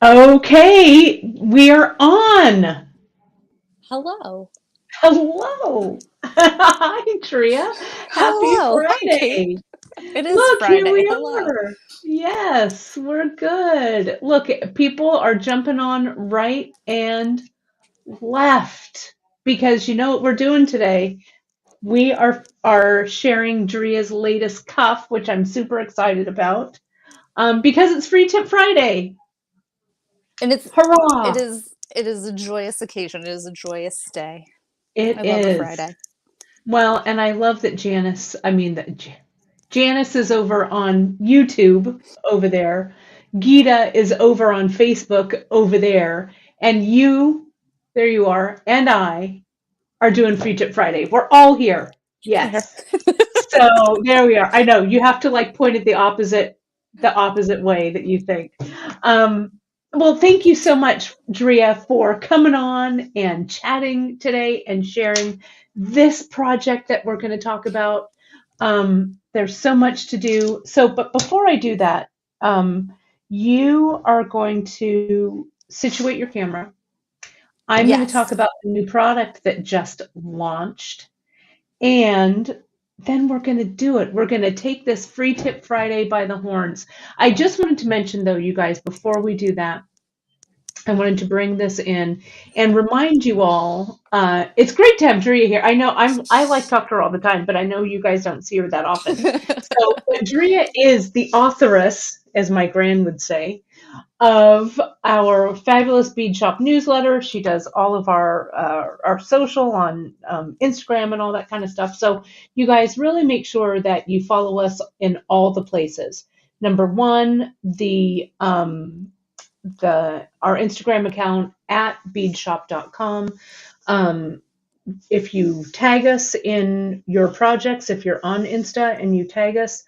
Okay, we are on. Hello. Hello. Hi, Drea. Happy Hello. Hi, Kate. Friday. It is Look, here Friday. we Hello. are. Yes, we're good. Look, people are jumping on right and left because you know what we're doing today? We are sharing Drea's latest cuff, which I'm super excited about. Because it's Free Tip Friday. And it Hurrah! is it is a joyous occasion. It is a joyous day. I It love a is. Friday. Well, and I love that Janice is over on YouTube over there. Gita is over on Facebook over there. And you, there you are, and I are doing Free Tip Friday. We're all here. There. Yes. So there we are. I know you have to like point it the opposite way that you think. Um, well, thank you so much, Drea, for coming on and chatting today and sharing this project that we're going to talk about. There's so much to do. So, but before I do that, you are going to situate your camera. I'm going to talk Yes. about the new product that just launched. And then we're going to do it. We're going to take this Free Tip Friday by the horns. I just wanted to mention, though, you guys, before we do that, I wanted to bring this in and remind you all. It's great to have Drea here. I know I like to talk to her all the time, but I know you guys don't see her that often. So, but Drea is the authoress, as my gran would say, of our fabulous bead shop newsletter. She does all of our social on Instagram and all that kind of stuff. So you guys really make sure that you follow us in all the places. Number one, the our Instagram account at beadshop.com. Um, if you tag us in your projects, if you're on Insta and you tag us,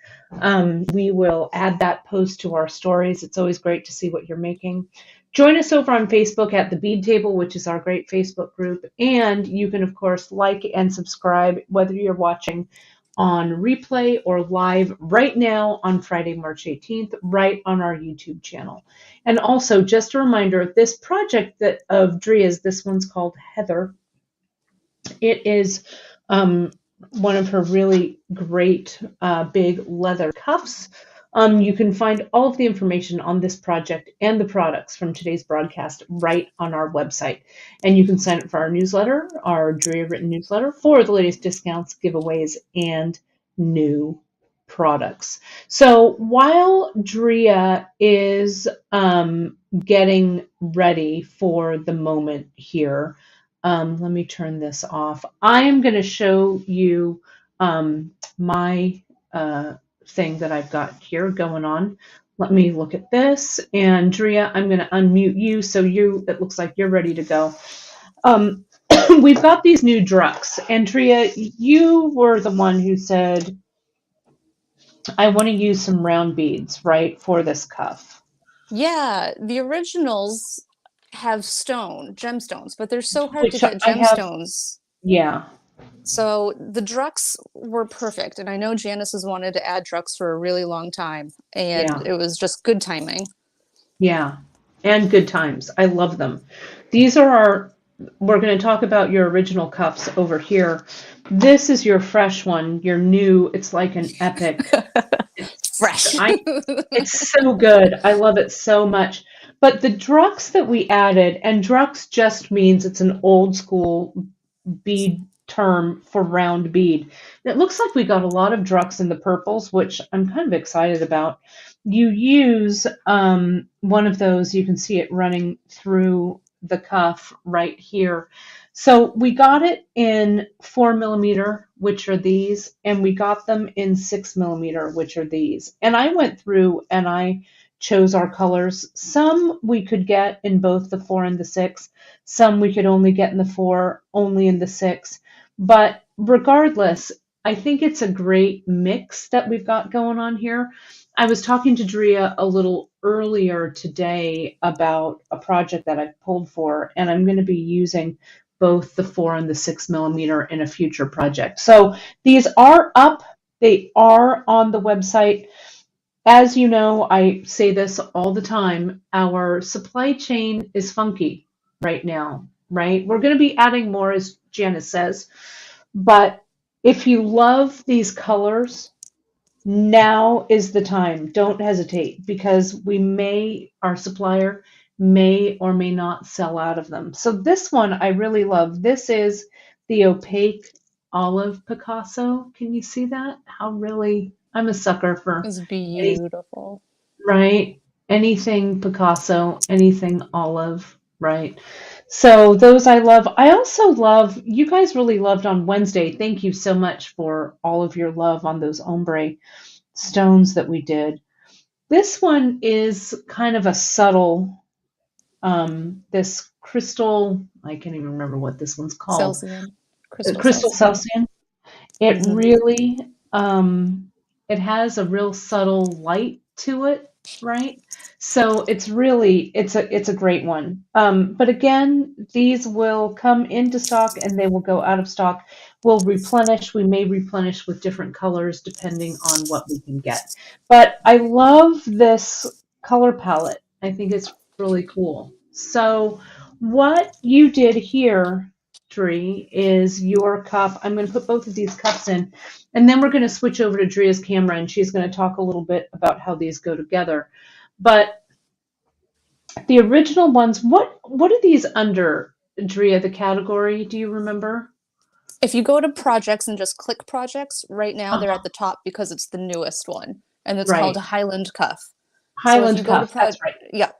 we will add that post to our stories. It's always great to see what you're making. Join us over on Facebook at the Bead Table, which is our great Facebook group. And you can, of course, like and subscribe, whether you're watching on replay or live right now on Friday, March 18th, right on our YouTube channel. And also, just a reminder, this project that of Drea's, this one's called Heather. It is one of her really great big leather cuffs. You can find all of the information on this project and the products from today's broadcast right on our website. And you can sign up for our newsletter, our Drea written newsletter, for the latest discounts, giveaways, and new products. So while Drea is getting ready for the moment here, let me turn this off. I am going to show you my thing that I've got here going on. Let me look at this. And Drea, I'm going to unmute you so it looks like you're ready to go. We've got these new Druks. And Drea, you were the one who said, I want to use some round beads, right, for this cuff. Yeah, the originals have gemstones, but they're so hard to Which get I have, gemstones. yeah. So the Druks were perfect. And I know Janice has wanted to add Druks for a really long time. And Yeah. it was just good timing. Yeah, and good times. I love them. These are we're going to talk about your original cuffs over here. This is your fresh one, your new, it's like an epic. Fresh. It's so good. I love it so much. But the Druks that we added, and Druks just means it's an old school bead term for round bead. It looks like we got a lot of Druks in the purples, which I'm kind of excited about. You use one of those, you can see it running through the cuff right here. So we got it in 4 millimeter, which are these, and we got them in 6 millimeter, which are these. And I went through and I chose our colors. Some we could get in both the 4 and the 6. Some we could only get in the 4, only in the 6. But regardless, I think it's a great mix that we've got going on here. I was talking to Drea a little earlier today about a project that I've pulled for, and I'm going to be using both the 4 and the 6 millimeter in a future project. So these are up. They are on the website. as you know, I say this all the time, our supply chain is funky right now, right? We're going to be adding more, as Janice says, but if you love these colors, now is the time. Don't hesitate because our supplier may or may not sell out of them. So this one I really love. This is the opaque olive Picasso. Can you see that? I'm a sucker for It's any, beautiful. right? Anything Picasso, anything olive, right? So those I love. I also love, you guys really loved on Wednesday. Thank you so much for all of your love on those ombre stones that we did. This one is kind of a subtle, this crystal, I can't even remember what this one's called. Celsian, crystal Crystal Celsian. Celsian. It Hmm. really, it has a real subtle light to it, right? So it's a great one. But again, these will come into stock and they will go out of stock. We'll replenish. We may replenish with different colors depending on what we can get. But I love this color palette. I think it's really cool. So what you did here, Dree, is your cup. I'm going to put both of these cups in, and then we're going to switch over to Drea's camera, and she's going to talk a little bit about how these go together. But the original ones, what are these under, Drea, the category? Do you remember? If you go to projects and just click projects, right now they're Uh-huh. at the top because it's the newest one, and it's called Right. Highland Cuff. So if you Highland go to Cuff. That's right. yeah,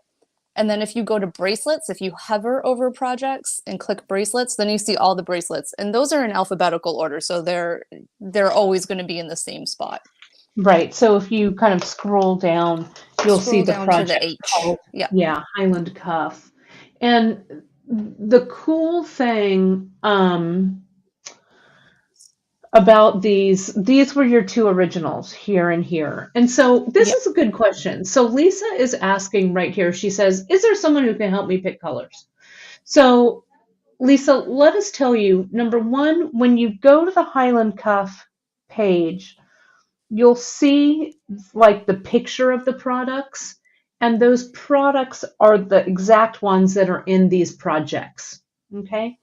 and then if you go to bracelets, if you hover over projects and click bracelets, then you see all the bracelets, and those are in alphabetical order, so they're always going to be in the same spot. Right. So if you kind of scroll down, you'll see Scroll the down to the project H. called, Yeah, yeah, Highland Cuff. And the cool thing, about these were your two originals, here and here. And so this yeah. is a good question. So Lisa is asking right here, she says, is there someone who can help me pick colors? So Lisa, let us tell you, number one, when you go to the Highland Cuff page, you'll see like the picture of the products, and those products are the exact ones that are in these projects. Okay.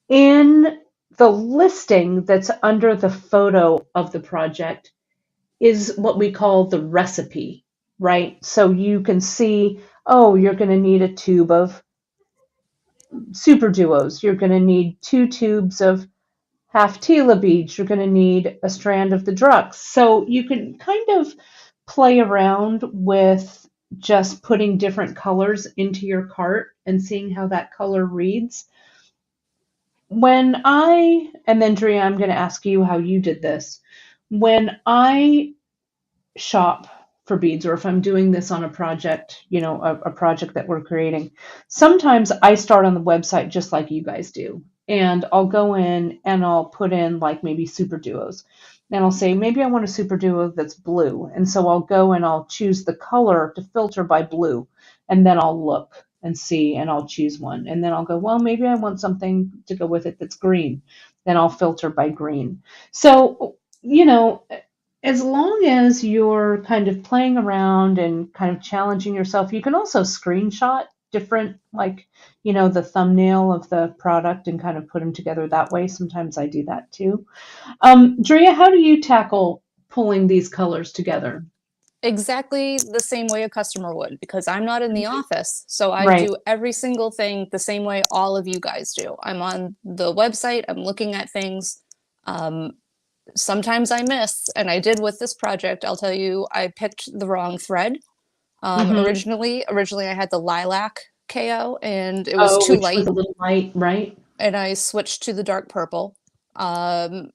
In the listing that's under the photo of the project is what we call the recipe, right? So you can see, oh, you're going to need a tube of super duos. You're going to need 2 tubes of half Tila beads. You're going to need a strand of the Druks. So you can kind of play around with just putting different colors into your cart and seeing how that color reads. And then Drea, I'm going to ask you how you did this. When I shop for beads, or if I'm doing this on a project, a project that we're creating, sometimes I start on the website just like you guys do. And I'll go in and I'll put in like maybe super duos. And I'll say, maybe I want a super duo that's blue. And so I'll go and I'll choose the color to filter by blue. And then I'll look and see and I'll choose one. And then I'll go, well, maybe I want something to go with it that's green. Then I'll filter by green. So, as long as you're kind of playing around and kind of challenging yourself, you can also screenshot different, like, the thumbnail of the product and kind of put them together that way. Sometimes I do that too. Drea, how do you tackle pulling these colors together? Exactly the same way a customer would, because I'm not in the office. So I Right. do every single thing the same way all of you guys do. I'm on the website, I'm looking at things. Um, Sometimes I miss, and I did with this project. I'll tell you, I picked the wrong thread. Mm-hmm. Originally I had the lilac KO, and it was Oh, too which was light, a little light, right? and I switched to the dark purple. Um,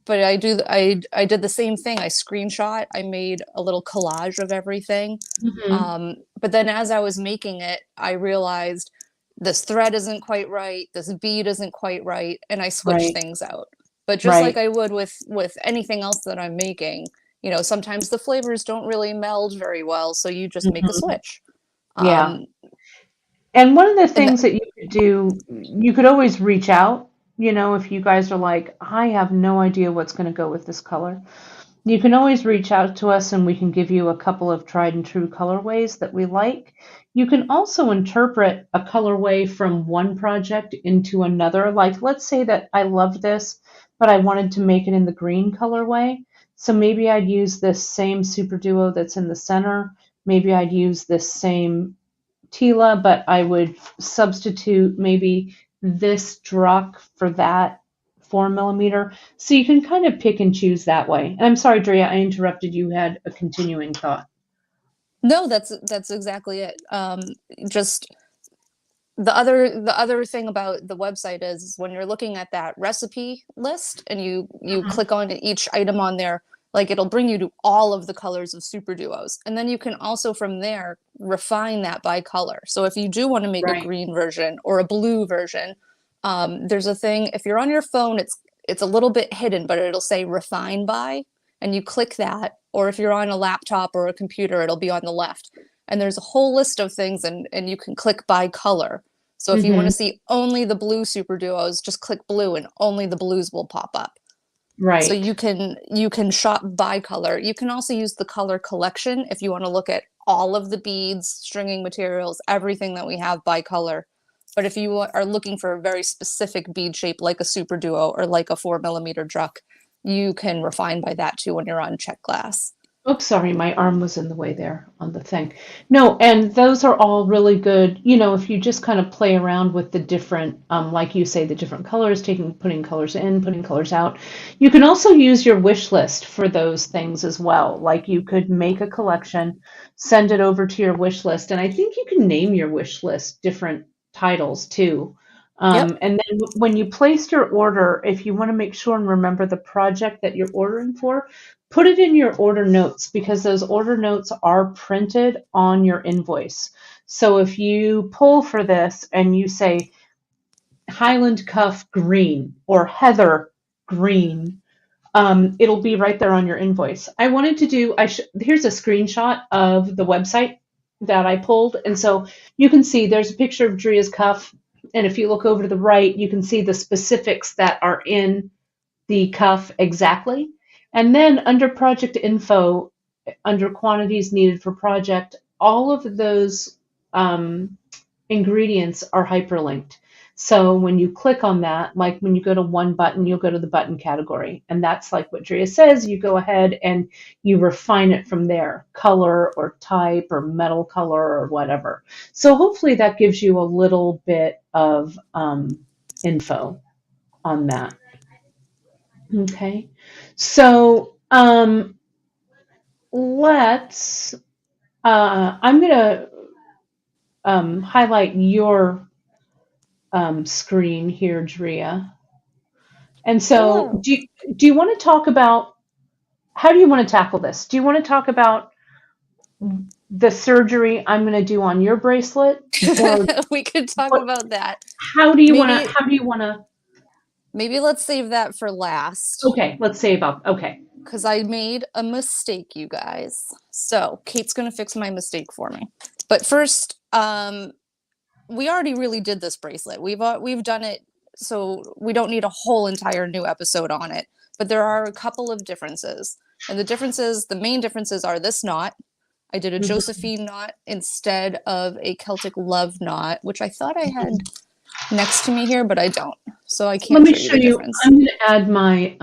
but I did the same thing. I screenshot. I made a little collage of everything. Mm-hmm. But then as I was making it, I realized this thread isn't quite right. This bead isn't quite right, and I switched Right. things out. But just like Right. I would with anything else that I'm making, sometimes the flavors don't really meld very well, so you just make a Mm-hmm. switch. Yeah. Um, And one of the and things that you could do, you could always reach out, if you guys are like, I have no idea what's going to go with this color. You can always reach out to us and we can give you a couple of tried and true colorways that we like. You can also interpret a colorway from one project into another. Like, let's say that I love this, but I wanted to make it in the green colorway. So maybe I'd use this same super duo that's in the center. Maybe I'd use this same Tila, but I would substitute maybe this Druk for that 4 millimeter. So you can kind of pick and choose that way. And I'm sorry, Drea, I interrupted. You had a continuing thought. No, that's exactly it. Just the other thing about the website is when you're looking at that recipe list and you click on each item on there, like it'll bring you to all of the colors of super duos, and then you can also from there refine that by color. So if you do want to make a Right. green version or a blue version, there's a thing, if you're on your phone, it's a little bit hidden, but it'll say refine by, and you click that, or if you're on a laptop or a computer, it'll be on the left, and there's a whole list of things, and you can click by color. So if you want to see only the blue super duos, just click blue and only the blues will pop up. Right. So you can shop by color. You can also use the color collection if you want to look at all of the beads, stringing materials, everything that we have by color. But if you are looking for a very specific bead shape like a super duo or like a 4 millimeter Druk, you can refine by that too when you're on check glass. Oops, sorry, my arm was in the way there on the thing. No, and those are all really good. You know, if you just kind of play around with the different, like you say, the different colors, putting colors in, putting colors out. You can also use your wish list for those things as well. Like you could make a collection, send it over to your wish list, and I think you can name your wish list different titles too. Yep. And then when you place your order, if you want to make sure and remember the project that you're ordering for, put it in your order notes because those order notes are printed on your invoice. So if you pull for this and you say Highland Cuff green or Heather green, it'll be right there on your invoice. I wanted to do, here's a screenshot of the website that I pulled. And so you can see there's a picture of Drea's cuff. And if you look over to the right, you can see the specifics that are in the cuff exactly. And then under project info, under quantities needed for project, all of those ingredients are hyperlinked. So when you click on that, like when you go to one button, you'll go to the button category. And that's like what Drea says, you go ahead and you refine it from there, color or type or metal color or whatever. So hopefully that gives you a little bit of info on that. Okay, so let's, I'm going to highlight your screen here, Drea. And so Hello. do you want to talk about, how do you want to tackle this? Do you want to talk about the surgery I'm going to do on your bracelet? Or We could talk what, about that. how do you want to, Maybe how do you want to, maybe let's save that for last. okay, let's say about, okay. Because I made a mistake, you guys. So Kate's gonna fix my mistake for me. But first, we already really did this bracelet. We've done it, so we don't need a whole entire new episode on it. But there are a couple of differences, and the main differences are this knot. I did a Mhm. Josephine knot instead of a Celtic love knot, which I thought I had next to me here, but I don't. So I Let can't me show you show the you, difference. I'm going to add my,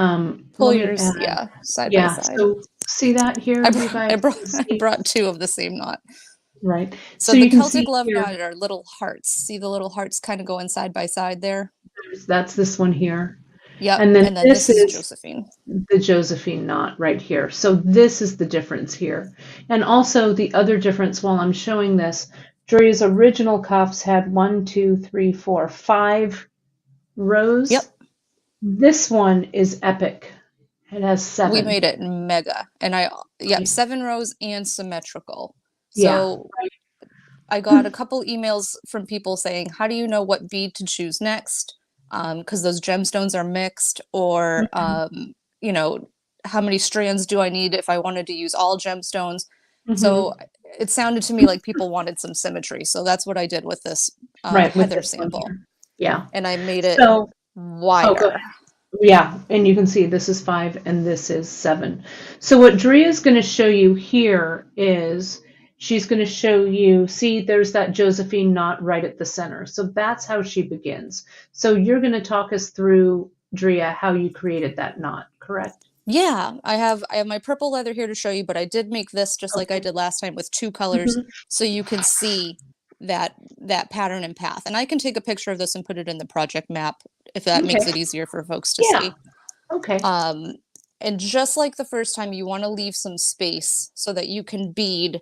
Pull let me yours, add, yeah, side by yeah, side. so see that here, I, you br- guys I brought can I see, brought two of the same knot. right? So So the you can Celtic see love here, knot are little hearts. See the little hearts kind of going side by side there? that's this one here. Yep. And then And then this this is is Josephine. the Josephine knot right here. So this is the difference here. And also the other difference while I'm showing this, Drea's original cuffs had 1, 2, 3, 4, 5 Yep. rows. This one is epic. It has We 7. made it mega. And yep, Right? 7 rows and symmetrical. Yeah. So I got a couple emails from people saying, how do you know what bead to choose next? Because those gemstones are mixed, or you know, how many strands do I need if I wanted to use all gemstones? Mm-hmm. So it sounded to me like people wanted some symmetry. So that's what I did with this Right, with Heather this one sample. here. Yeah. And I made it So, oh, go wider. ahead. Yeah, and you can see this is 5 and this is 7. So what Drea is going to show you here is she's going to show you, see, there's that Josephine knot right at the center. So that's how she begins. So you're going to talk us through, Drea, how you created that knot, correct? Yeah, I have my purple leather here to show you, but I did make this just like I Okay. did last time with 2 colors, Mhm. so you can see that pattern and path. And I can take a picture of this and put it in the project map if that makes Okay. it easier for folks to Yeah. see. Okay. Um, and just like the first time, you want to leave some space so that you can bead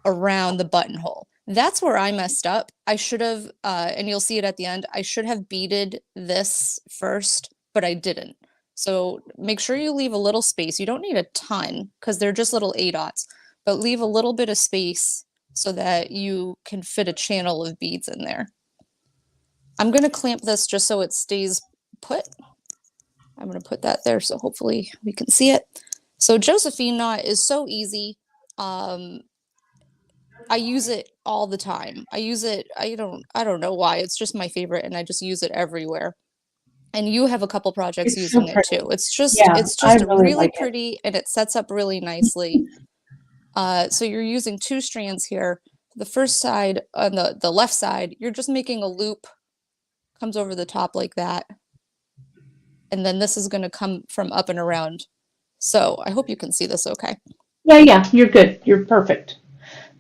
around the buttonhole. That's where I messed up. I should have, and you'll see it at the end, I should have beaded this first, but I didn't. So make sure you leave a little space. You don't need a ton because they're just little A dots, but leave a little bit of space so that you can fit a channel of beads in there. I'm going to clamp this just so it stays put. I'm going to put that there so hopefully we can see it. So Josephine knot is so easy. I use it all the time. I use it, I don't know why. It's just my favorite and I just use it everywhere. And you have a couple projects It's so using it pretty. too. Yeah, It's I just really really like it. pretty and it sets up really nicely. So you're using 2 strands here. The first side on the left side, you're just making a loop, comes over the top like that. And then this is going to come from up and around. So I hope you can see this okay. Yeah, yeah, you're good. You're perfect.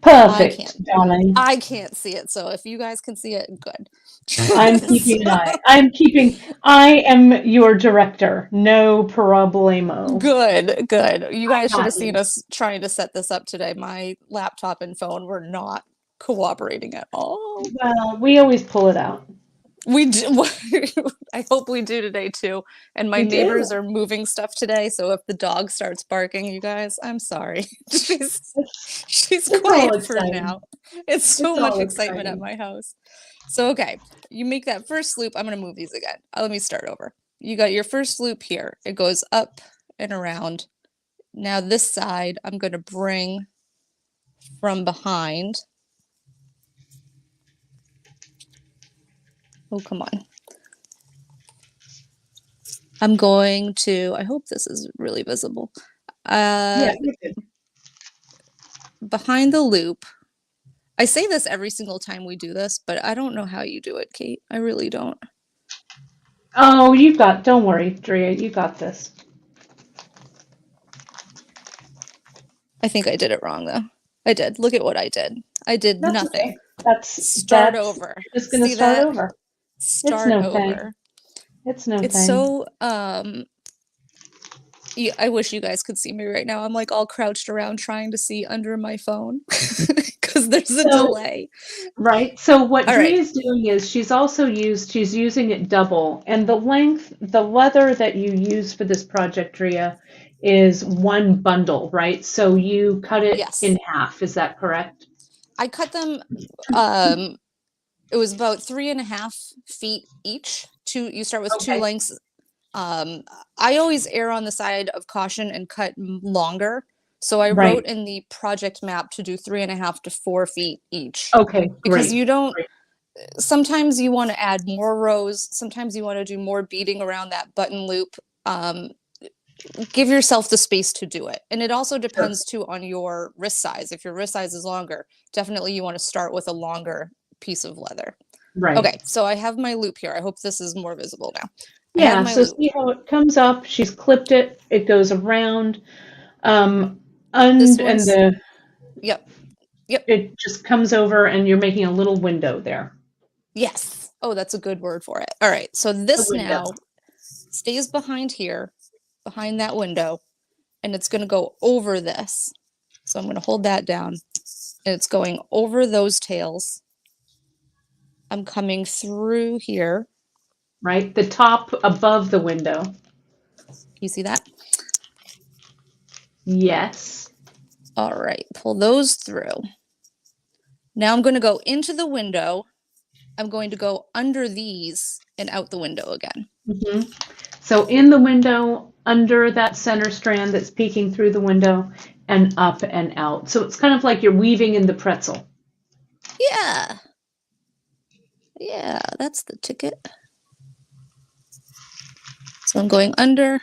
I can't Perfect, darling. I can't see it. So if you guys can see it, good. I'm keeping an eye. I am your director. No problemo. Good, good. You I guys should got have seen you. us trying to set this up today. My laptop and phone were not cooperating at all. Well, we always pull it out. We do. I hope we do today too. And my We neighbors do. are moving stuff today, so if the dog starts barking, you guys, I'm sorry. She's It's all quiet for exciting. now. It's so It's much all excitement at exciting. my house. So okay, you make that first loop. I'm gonna move these again. Let me start over. You got your first loop here. It goes up and around. Now this side, I'm gonna bring from behind. Oh, come on. I'm going to, I hope this is really visible. Yeah, you're good. Behind the loop. I say this every single time we do this, but I don't know how you do it, Kate. I really don't. Oh, don't worry, Drea, you got this. I think I did it wrong though. I did. Look at what I did. I did That's nothing. okay. Start That's over. you're just gonna See start that? over. It's Start no thing. over. It's no It's thing. so yeah, I wish you guys could see me right now. I'm like all crouched around trying to see under my phone because there's a So, delay. right. So what All right. Drea's doing is she's using it double. And the leather that you use for this project, Drea, is one bundle, right? So you cut it in Yes. half. Is that correct? I cut them um it was about 3.5 feet each. You start with 2 Okay. lengths. I always err on the side of caution and cut longer. So I wrote Right. in the project map to do 3.5 to 4 feet each Okay, because great. you don't, Great. sometimes you want to add more rows. Sometimes you want to do more beading around that button loop. Um, give yourself the space to do it. And it also Sure. depends too on your wrist size. If your wrist size is longer, definitely you want to start with a longer piece of leather. Right. Okay, so I have my loop here. I hope this is more visible now. I have Yeah, my so loop. see how it comes up? She's clipped it. It goes around. This And one's, yep, yep, it just comes over and you're making a little window there. yes. Oh, that's a good word for it. All right, so A this window. now stays behind here, behind that window, and it's gonna go over this. So I'm gonna hold that down, and it's going over those tails. I'm coming through here. Right? The top above the window. You see that? Yes. All right, pull those through. Now I'm gonna go into the window. I'm going to go under these and out the window again. hmm So in the window, under that center strand that's peeking through the window, and up and out. So it's kind of like you're weaving in the pretzel. Yeah, yeah, that's the ticket. So I'm going under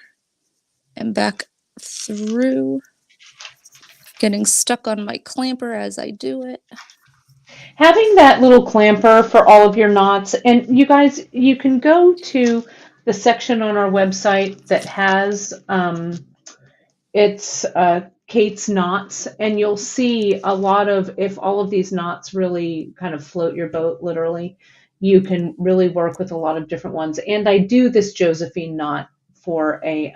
and back through, getting stuck on my clamper as I do it. Having that little clamper for all of your knots, and you guys, you can go to the section on our website that has it's Kate's knots, and you'll see a lot of, if all of these knots really kind of float your boat, literally, you can really work with a lot of different ones. And I do this Josephine knot for a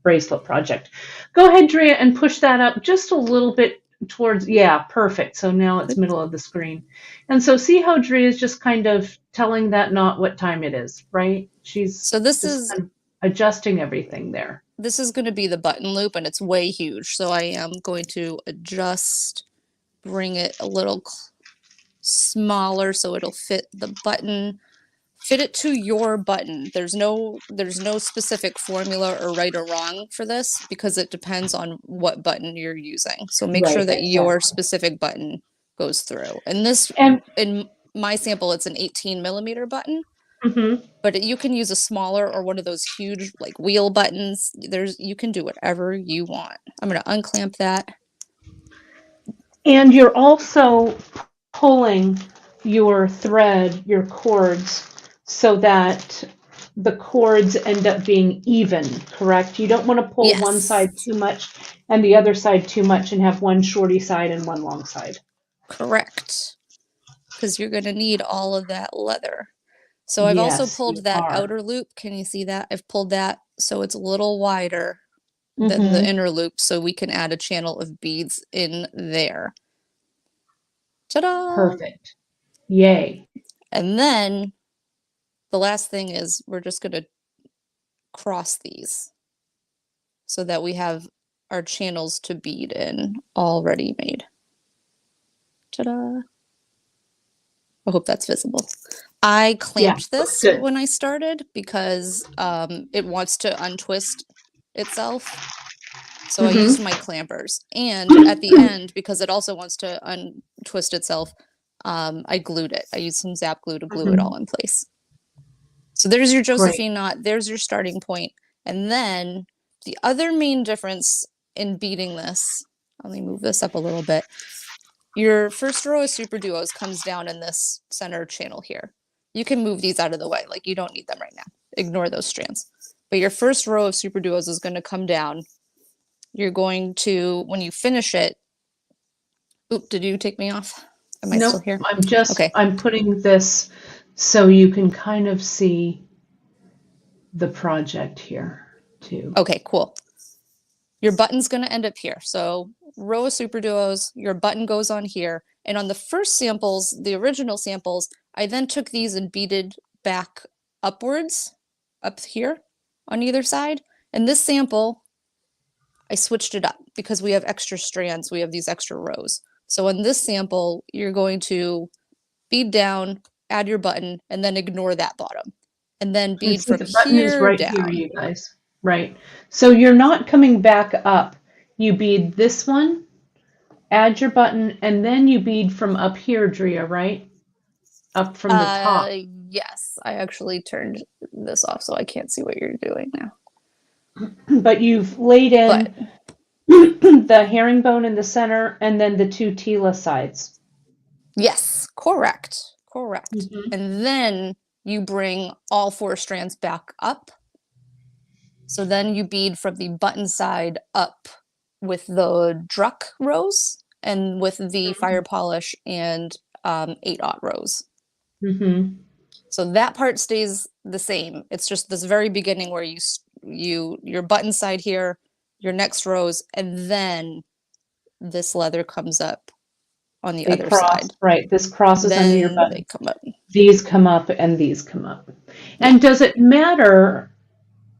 bracelet project. Go ahead, Drea, and push that up just a little bit towards, yeah, perfect. So now it's middle of the screen. And so see how Drea is just kind of telling that knot what time it is, right? She's So this is kind of adjusting everything there. This is going to be the button loop, and it's way huge. So I am going to adjust, bring it a little smaller so it'll fit the button. Fit it to your button. There's no specific formula or right or wrong for this because it depends on what button you're using. So make sure that your specific button goes through. And this, in my sample, it's an 18 millimeter button. Mm-hmm. But you can use a smaller or one of those huge like wheel buttons. You can do whatever you want. I'm going to unclamp that. And you're also pulling your thread, your cords, so that the cords end up being even, correct? You don't want to pull one side too much and the other side too much and have one shorty side and one long side. Correct. Because you're going to need all of that leather. So I've also pulled that outer loop. Can you see that? I've pulled that so it's a little wider than the inner loop, so we can add a channel of beads in there. Ta-da! Perfect. Yay. And then the last thing is we're just going to cross these so that we have our channels to bead in already made. Ta-da! I hope that's visible. I clamped this when I started because it wants to untwist itself. So I used my clampers. And at the end, because it also wants to untwist itself, I glued it. I used some Zap glue to glue it all in place. So there's your Josephine knot. There's your starting point. And then the other main difference in beading this, let me move this up a little bit. Your first row of super duos comes down in this center channel here. You can move these out of the way, like you don't need them right now. Ignore those strands. But your first row of super duos is going to come down. You're going to, when you finish it, oop, did you take me off? Am I still here? I'm just, I'm putting this so you can kind of see the project here too. Okay, cool. Your button's going to end up here. So row of super duos, your button goes on here. And on the first samples, the original samples, I then took these and beaded back upwards, up here on either side. And this sample, I switched it up because we have extra strands. We have these extra rows. So in this sample, you're going to bead down, add your button, and then ignore that bottom. And then bead from the button is right down. Here, you guys. Right. So you're not coming back up. You bead this one, add your button, and then you bead from up here, Drea, right? Up from the top. Yes, I actually turned this off so I can't see what you're doing now. But you've laid in the herringbone in the center and then the two Tila sides. Yes, correct. Correct. And then you bring all four strands back up. So then you bead from the button side up with the Druk rows and with the fire polish and 8/0 rows. So that part stays the same. It's just this very beginning where your button side here, your next rows, and then this leather comes up on the other side. Right. This crosses then under your button. They come up. These come up and these come up. And does it matter?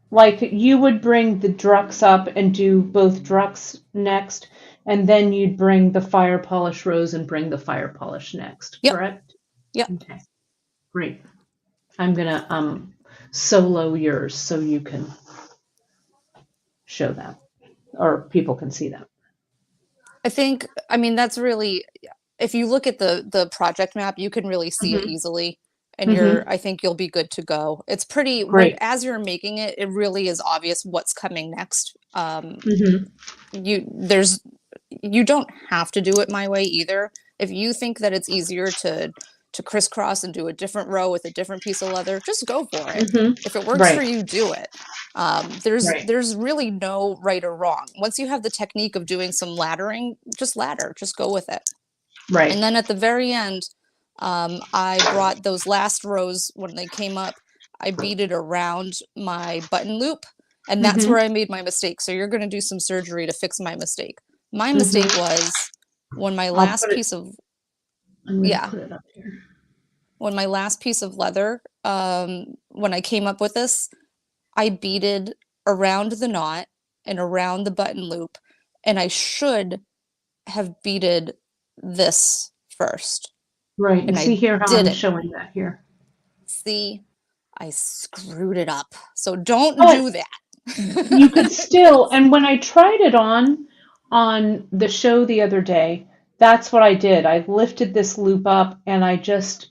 Like you would bring the Druks up and do both Druks next, and then you'd bring the fire polish rows and bring the fire polish next, correct? Yep. Okay. Great. I'm gonna solo yours so you can show that, or people can see that. I mean, that's really, if you look at the project map, you can really see it easily. and Mm-hmm. I think you'll be good to go. It's pretty, Great. as you're making it, it really is obvious what's coming next. Mm-hmm. You don't have to do it my way either. If you think that it's easier to crisscross and do a different row with a different piece of leather, just go for it. If it Mm-hmm. works for Right. you, do it. Right. There's really no right or wrong. Once you have the technique of doing some laddering, just ladder, just go with it. Right. And then at the very end, I brought those last rows when they came up, I beaded around my button loop, and that's Mm-hmm. where I made my mistake. So you're going to do some surgery to fix my mistake. My mistake Mm-hmm. was when my I'll last put it. piece of, I'm gonna yeah, put it up here. when my last piece of leather, when I came up with this, I beaded around the knot and around the button loop, and I should have beaded this first, Right. You and see I here how I'm didn't. showing that here. See, I screwed it up. So don't But do that. you could still, and when I tried it on the show the other day, that's what I did. I lifted this loop up and I just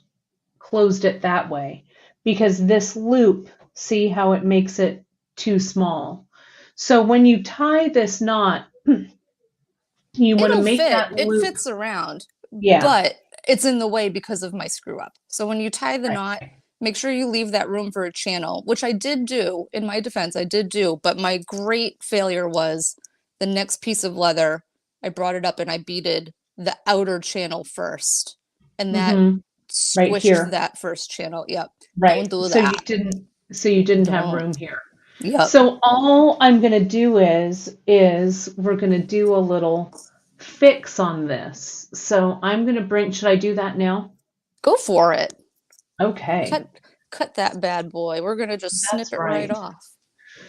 closed it that way because this loop, see how it makes it too small. So when you tie this knot, you want to It'll make fit. that It loop. fits around, Yeah. but it's in the way because of my screw up. So when you tie the knot, Right. make sure you leave that room for a channel, which I did do. In my defense, I did do, but my great failure was the next piece of leather. I brought it up and I beaded the outer channel first, and that Mm-hmm. Right squished here. that first channel. Yep. Right. Don't do So you that. didn't have Don't. room here. Yep. So all I'm going to do is we're going to do a little fix on this. So I'm going to bring, should I do that now? Go for it. Okay, Cut that bad boy. We're gonna just snip that's it right right. off.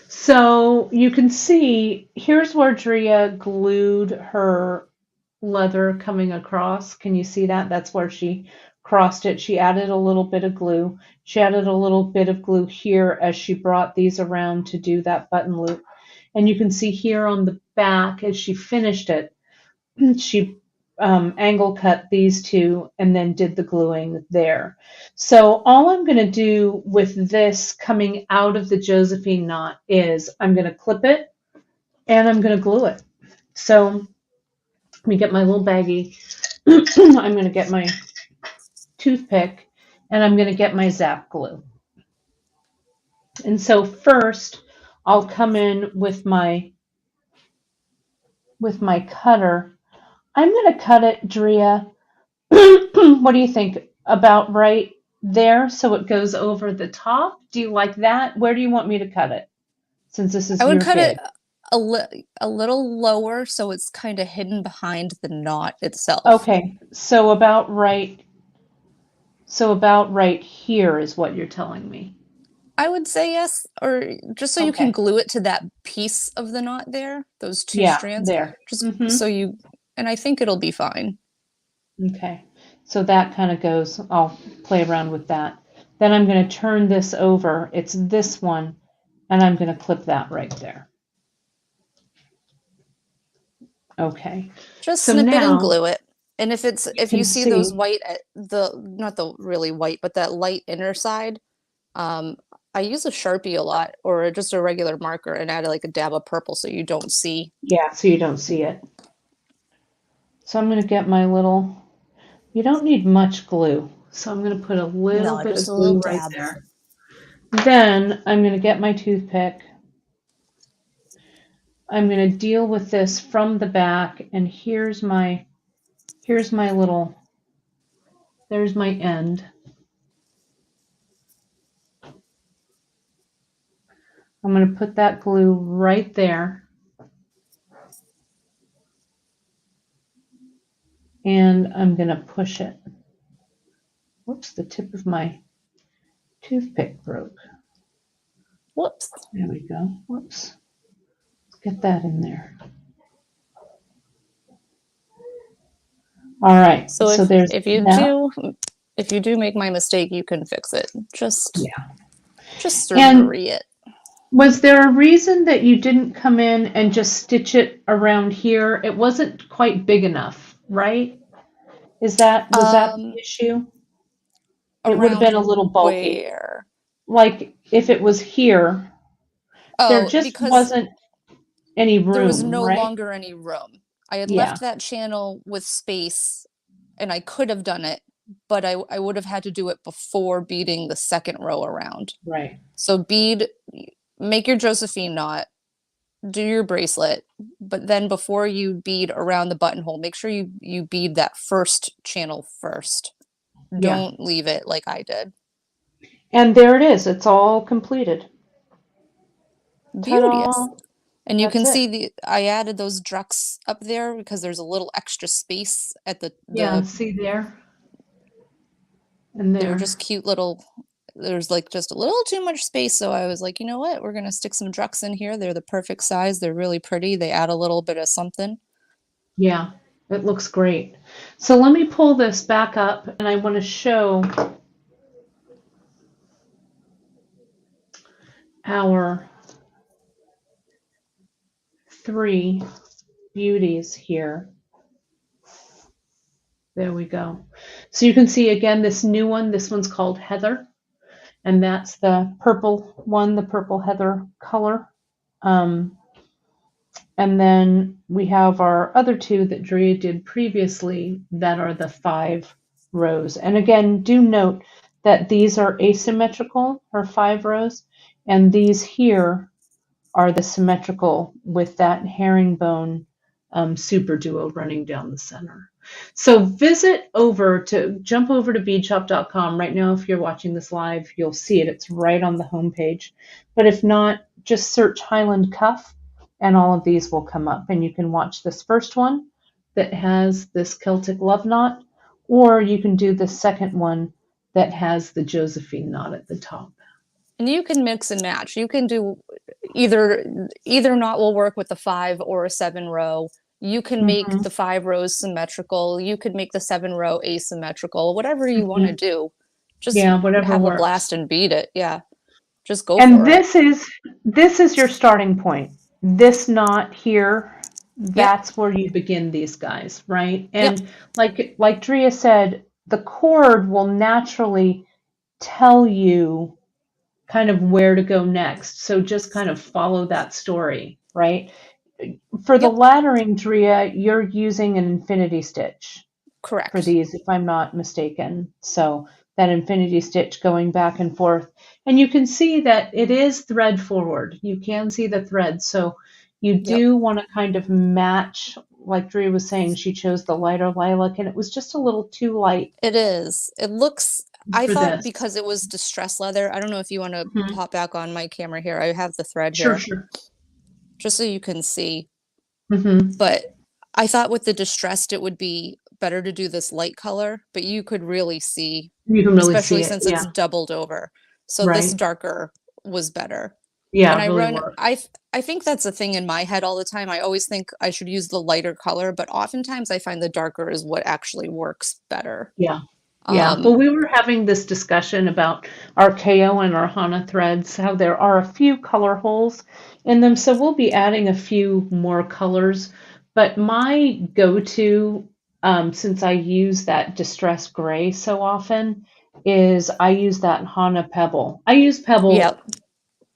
So you can see here's where Drea glued her leather coming across. Can you see that? That's where she crossed it. She added a little bit of glue. She added a little bit of glue here as she brought these around to do that button loop. And you can see here on the back as she finished it, she angle cut these two and then did the gluing there. So all I'm going to do with this coming out of the Josephine knot is I'm going to clip it and I'm going to glue it. So let me get my little baggie. I'm going to get my toothpick and I'm going to get my zap glue. And so first I'll come in with my cutter. I'm going to cut it, Drea. What do you think? About right there so it goes over the top? Do you like that? Where do you want me to cut it? Since this I is would your cut it gig. a little lower so it's kind of hidden behind the knot itself. Okay, so about right. So about right here is what you're telling me. I would say yes, or just so you can Okay. glue it to that piece of the knot there, those two Yeah, strands, there. just Mm-hmm. so you, and I think it'll be fine. Okay. So that kind of goes, I'll play around with that. Then I'm going to turn this over. It's this one, and I'm going to clip that right there. Okay. Just So snip it and now glue it. And you if can you see those see, white, the not the really white, but that light inner side, um, I use a Sharpie a lot or just a regular marker and add like a dab of purple so you don't see. yeah, so you don't see it. So I'm going to get my little, you don't need much glue. So I'm going to put a little No, bit just of a little glue right dab. there. Then I'm going to get my toothpick. I'm going to deal with this from the back, and here's my little, there's my end. I'm going to put that glue right there. And I'm going to push it. Whoops, the tip of my toothpick broke. Whoops. There we go. Whoops. Let's get that in there. All right. So So there's that. if you do make my mistake, you can fix it. Yeah. Just And surgery it. was there a reason that you didn't come in and just stitch it around here? It wasn't quite big enough, right? Was that the Um, issue? It would have been a Around little bulky. where? Like if it was here, there Oh, just because wasn't any there was room, no right? longer any room. I had Yeah, left that channel with space and I could have done it, but I would have had to do it before beading the second row around. right. So bead, make your Josephine knot, do your bracelet, but then before you bead around the buttonhole, make sure you bead that first channel first. Yeah. Don't leave it like I did. And there it is. It's all completed. Beauteous. Ta-da! And you That's can it. see I added those Druks up there because there's a little extra space at Yeah, see there and they were there. just cute little, there's like just a little too much space. So I was like, you know what? We're going to stick some Druks in here. They're the perfect size. They're really pretty. They add a little bit of something. Yeah, it looks great. So let me pull this back up and I want to show our 3 beauties here. There we go. So you can see again this new one. This one's called Heather, and that's the purple one, the purple heather color. And then we have our other 2 that Drea did previously that are the 5 rows. And again, do note that these are asymmetrical, or 5 rows, and these here are the symmetrical with that herringbone super duo running down the center. So jump over to beadshop.com. Right now, if you're watching this live, you'll see it. It's right on the homepage. But if not, just search Highland Cuff and all of these will come up. And you can watch this first one that has this Celtic love knot, or you can do the second one that has the Josephine knot at the top. And you can mix and match. You can do either knot will work with the 5 or a 7 row. You can make the 5 rows symmetrical. You could make the 7 row asymmetrical. Whatever you want to do, just Yeah, whatever have a works. blast and beat it. Yeah, just go And for it. this is your starting point. This knot here, Yep. that's where you begin these guys, right? And like Drea said, the cord will naturally tell you kind of where to go next. So just kind of follow that story, right? For the Yep. laddering, Drea, you're using an infinity stitch for Correct. these, if I'm not mistaken. So that infinity stitch going back and forth. And you can see that it is thread forward. You can see the thread. So you Yep. do want to kind of match, like Drea was saying, she chose the lighter lilac and it was just a little too light It is. It looks, I for thought this. because it was distressed leather. I don't know if you want to Mhm. pop back on my camera here. I have the thread Sure, here sure. just so you can see. Hmm. But I thought with the distressed, it would be better to do this light color, but you could really see, You can really especially see it. since Yeah, it's doubled over. So this right. darker was better. And Yeah, I really run, worked. I think that's a thing in my head all the time. I always think I should use the lighter color, but oftentimes I find the darker is what actually works better. Yeah. Yeah. Um, Well, we were having this discussion about our KO and our HANA threads, how there are a few color holes in them. So we'll be adding a few more colors. But my go-to, since I use that distressed gray so often, is I use that HANA Pebble. yeah,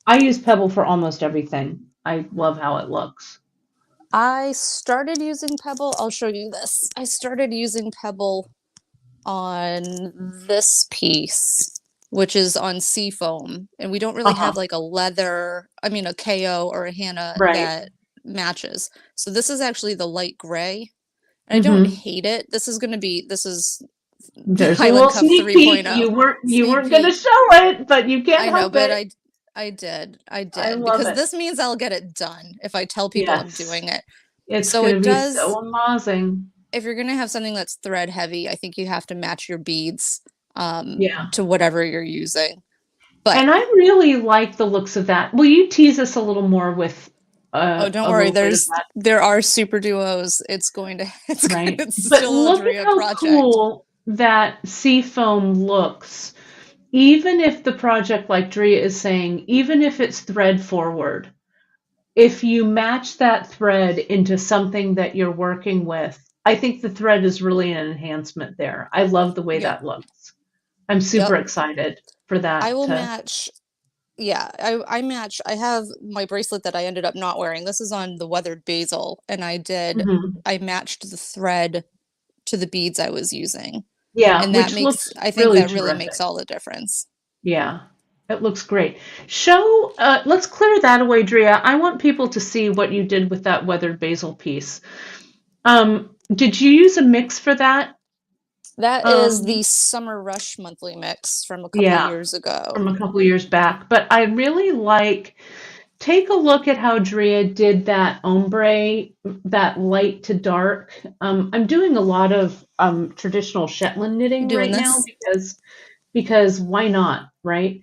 I use Pebble for almost everything. I love how it looks. I started using Pebble. I'll show you this. I started using Pebble on this piece, which is on seafoam, and we don't really Uh-huh. have like a leather, I mean a KO or a Hannah Right. that matches. So this is actually the light gray. And I don't Mm-hmm. hate it. This is There's a Highland little Cuff sneak peek. 3.0. You Sneak weren't gonna peek. show it, but you can't I know, help but it. I I did love because it. this means I'll get it done if I tell people I'm Yes. doing it. It's So gonna it be so does, amazing. if you're gonna have something that's thread heavy, I think you have to match your beads Yeah. to whatever you're using. But And I really like the looks of that. Will you tease us a little more with oh, don't a worry, little bit of that, there are super duos. right? It's But still a look at Drea how project. cool that seafoam looks. Even if the project, like Drea is saying, even if it's thread forward, if you match that thread into something that you're working with, I think the thread is really an enhancement there. I love the way Yep. that looks. I'm super Yep. excited for I that will to. match. Yeah, I match. I have my bracelet that I ended up not wearing. This is on the weathered basil, and Mhm. I matched the thread to the beads I was using. Yeah, And which looks I think really that really makes terrific. all the difference. Yeah, it looks great. Let's clear that away, Drea. I want people to see what you did with that weathered basil piece. Did you use a mix for that? That is Um, the Summer Rush monthly mix from a couple yeah, years ago. from a couple of years back. But I really like, take a look at how Drea did that ombre, that light to dark. I'm doing a lot of traditional Shetland You knitting doing right now this? because why not, right?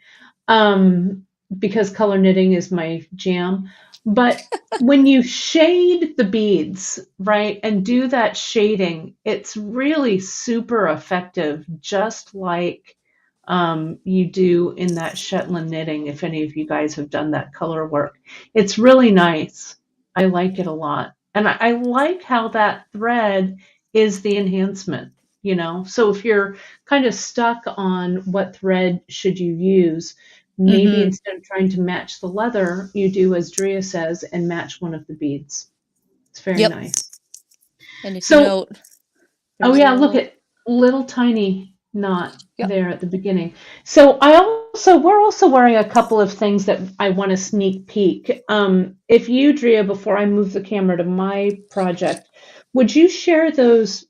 Um, because color knitting is my jam. But when you shade the beads, right, and do that shading, it's really super effective, just like you do in that Shetland knitting, if any of you guys have done that color work. It's really nice. I like it a lot. And I like how that thread is the enhancement, you know? So if you're kind of stuck on what thread should you use, maybe Mm-hmm. instead of trying to match the leather, you do as Drea says and match one of the beads. It's very Yep. nice. And if you So, note, oh there's a yeah, look little. at little tiny knot Yep. there at the beginning. So we're also wearing a couple of things that I want to sneak peek. If you, Drea, before I move the camera to my project, would you share those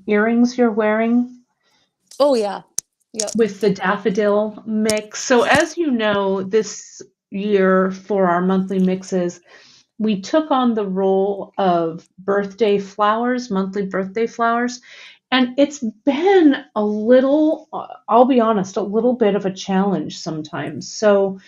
earrings you're wearing Oh yeah. Yep. with the daffodil mix? So as you know, this year for our monthly mixes, we took on the role of birthday flowers, monthly birthday flowers. And it's been a little, I'll be honest, a little bit of a challenge sometimes. So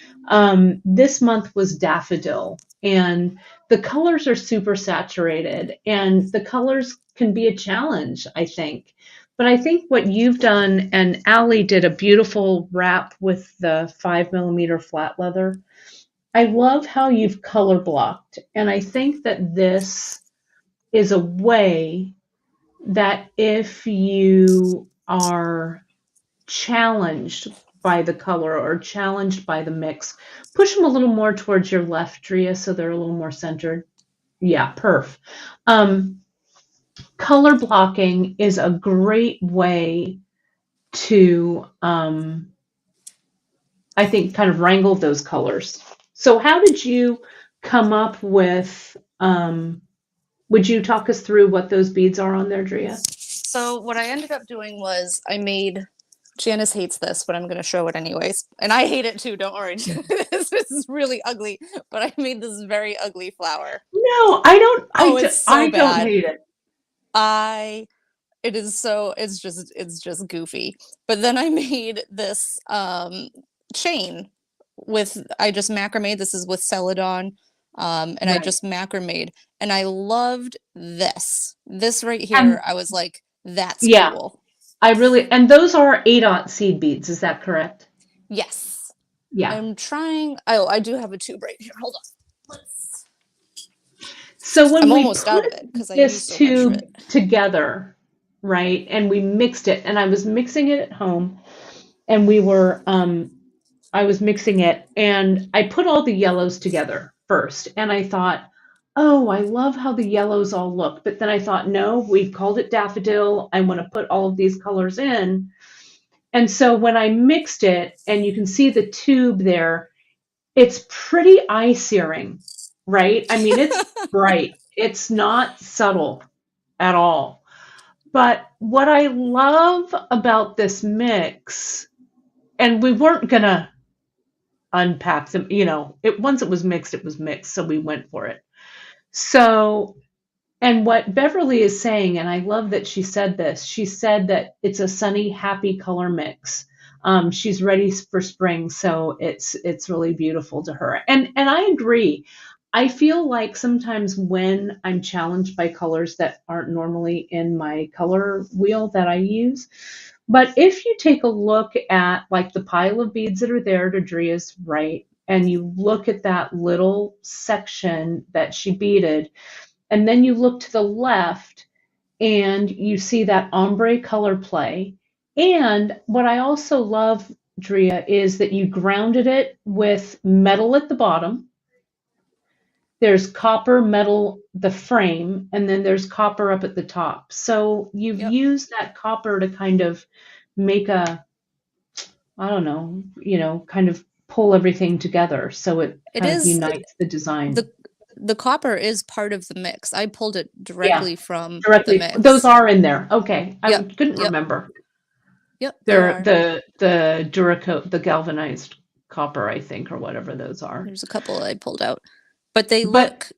this month was daffodil, and the colors are super saturated, and the colors can be a challenge, I think. But I think what you've done, and Allie did a beautiful wrap with the 5 millimeter flat leather. I love how you've color blocked. And I think that this is a way that if you are challenged by the color or challenged by the mix, push them a little more towards your left, Drea, so they're a little more centered. Yeah, perf. Um, Color blocking is a great way to, I think, kind of wrangle those colors. So, how did you come up with? Would you talk us through what those beads are on there, Drea? So what I ended up doing was I made. Janice hates this, but I'm going to show it anyways. And I hate it too. Don't worry. This is really ugly, but I made this very ugly flower. No, I don't. Oh, it's so I don't bad. hate it. I it is so it's just goofy. But then I made this chain with I just macrame. This is with Celadon. And I Right. just macrame, and I loved this. This right And here, I was like, that's yeah, cool. I really, and those are 8-aught seed beads. Is that correct? Yes. Yeah. I'm trying. Oh, I do have a tube right here. Hold on. So when I'm we almost out put of it because I this used so much of tube it. together, right, and we mixed it, and I was mixing it at home, and we were, I was mixing it, and I put all the yellows together first, and I thought, oh, I love how the yellows all look. But then I thought, no, we've called it daffodil. I want to put all of these colors in. And so when I mixed it, and you can see the tube there, it's pretty eye searing, right? I mean, it's bright. It's not subtle at all. But what I love about this mix, and we weren't gonna unpack them, once it was mixed, so we went for it. So, and what Beverly is saying, and I love that she said this, she said that it's a sunny, happy color mix. She's ready for spring, so it's really beautiful to her. And I agree. I feel like sometimes when I'm challenged by colors that aren't normally in my color wheel that I use, but if you take a look at like the pile of beads that are there to Drea's right, and you look at that little section that she beaded, and then you look to the left and you see that ombre color play. And what I also love, Drea, is that you grounded it with metal at the bottom. There's copper, metal, the frame, and then there's copper up at the top. So you've Yep. used that copper to kind of make a, I don't know, kind of pull everything together so it It kind of is unites the design. the the copper is part of the mix. I pulled it Yeah, directly from the directly. Those mix. are in there. Okay. I Yep. couldn't Yep. remember. Yep, they They're are. the Duracoat, the galvanized copper, I think, or whatever those are. There's a couple I pulled out. But they But look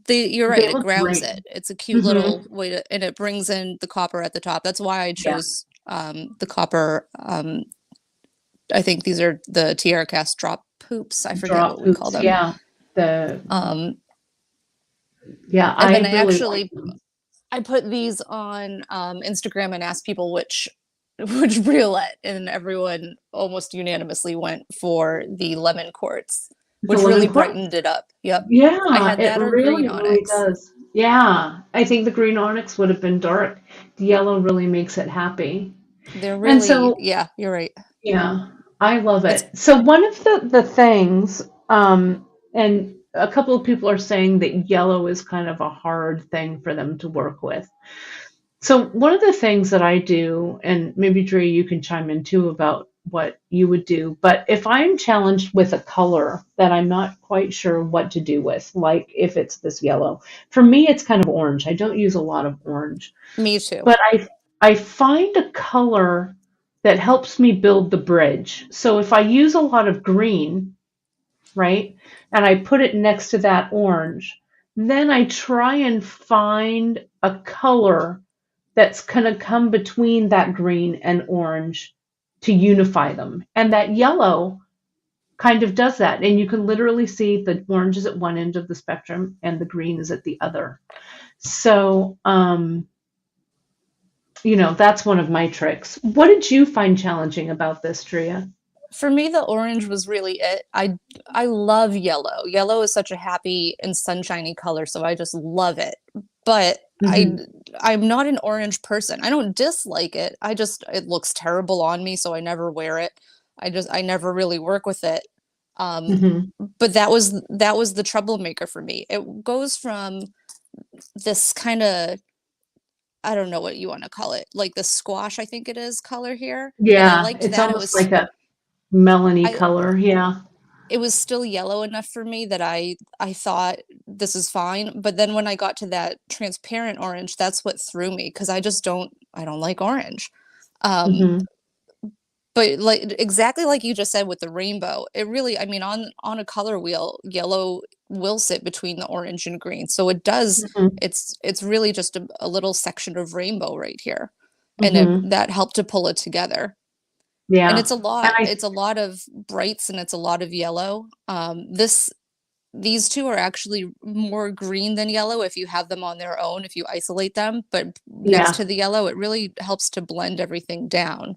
you're right, they it look grounds great. it. It's a cute Hmm. little way to, and it brings in the copper at the top. That's why I Yeah. chose the copper. I think these are the Tierra Cast drop hoops. I forget Drop what we call hoops. them. Yeah. The Um, yeah, and I then really like them. I put these on Instagram and asked people which briolet, and everyone almost unanimously went for the lemon quartz, The which lemon really quartz. brightened it up. Yep, I Yeah, had it that or green really, really onyx. does. Yeah. I think the green onyx would have been dark. The yellow really makes it happy. They're And really, so, yeah, you're right. yeah, I love It's it. So one of the things, and a couple of people are saying that yellow is kind of a hard thing for them to work with. So one of the things that I do, and maybe Dre, you can chime in too about what you would do, but if I'm challenged with a color that I'm not quite sure what to do with, like if it's this yellow, for me it's kind of orange. I don't use a lot of orange, me too. but I find a color that helps me build the bridge. So if I use a lot of green, right, and I put it next to that orange, then I try and find a color that's going to come between that green and orange to unify them. And that yellow kind of does that. And you can literally see the orange is at one end of the spectrum and the green is at the other. So, that's one of my tricks. What did you find challenging about this, Drea? For me, the orange was really it. I love yellow. Yellow is such a happy and sunshiny color, so I just love it. But Hmm. I'm not an orange person. I don't dislike it. I just it looks terrible on me, so I never wear it. I never really work with it. Um, Hmm. but that was the troublemaker for me. It goes from this kind of, I don't know what you want to call it, like the squash, I think it is, color here. And I Yeah, liked it's that. almost like a melony I color. Yeah. it was still yellow enough for me that I thought this is fine. But then when I got to that transparent orange, that's what threw me because I don't like orange. Um, Hmm. but like exactly like you just said with the rainbow, it really, I mean, on a color wheel, yellow will sit between the orange and green. So it does, Hmm. it's really just a little section of rainbow right here. And Hmm. that helped to pull it together. And Yeah. And I, it's a lot of brights and it's a lot of yellow. These two are actually more green than yellow if you have them on their own, if you isolate them, but next yeah, to the yellow, it really helps to blend everything down.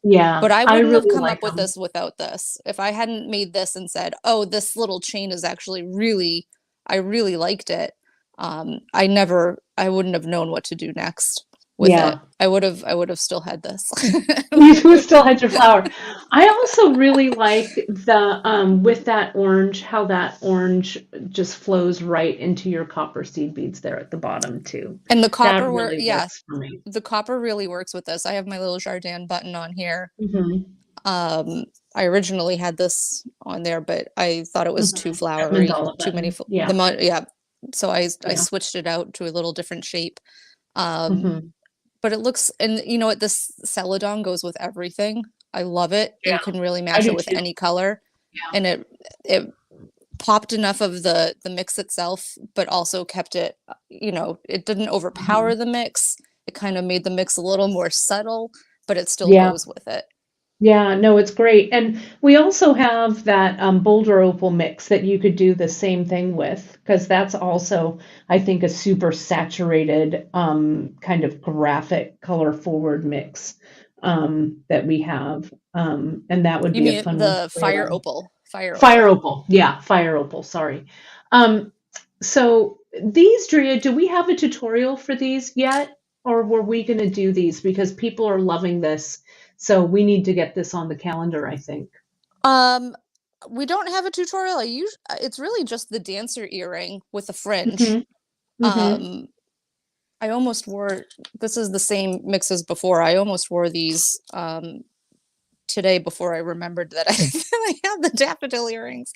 yeah, But I I wouldn't have really come like up with them. this without this. If I hadn't made this and said, "Oh, this little chain is actually really I really liked it." I wouldn't have known what to do next with it. Yeah. I would have still had this. You still had your flower. I also really like the with that orange, how that orange just flows right into your copper seed beads there at the bottom too. And the That copper work, really yeah, works for me. the copper really works with this. I have my little Jardin button on here. Hmm. Um, I originally had this on there, but I thought it was too Hmm. That flowery, mandala too many button. Yeah. yeah. So I Yeah. switched it out to a little different shape. Um, Hmm. but it looks, and you know what, this celadon goes with everything. I love it. Yeah. You can really I match it do with too. any color, Yeah. and it popped enough of the mix itself, but also kept it, it didn't overpower Hmm. the mix. It kind of made the mix a little more subtle, but it still Yeah. goes with it. Yeah, no, it's great. And we also have that boulder opal mix that you could do the same thing with, because that's also, I think, a super saturated kind of graphic color forward mix that we have. And that would You be a mean fun one to the layer fire on. opal? Fire Fire opal. opal. Yeah, fire opal. Sorry. Um, so these, Drea, do we have a tutorial for these yet? Or were we going to do these because people are loving this So we need to get this on the calendar, I think. We don't have a tutorial. It's really just the dancer earring with a fringe. Mm-hmm. Mm-hmm. I almost wore, this is the same mix as before. I almost wore these today before I remembered that I had the daffodil earrings.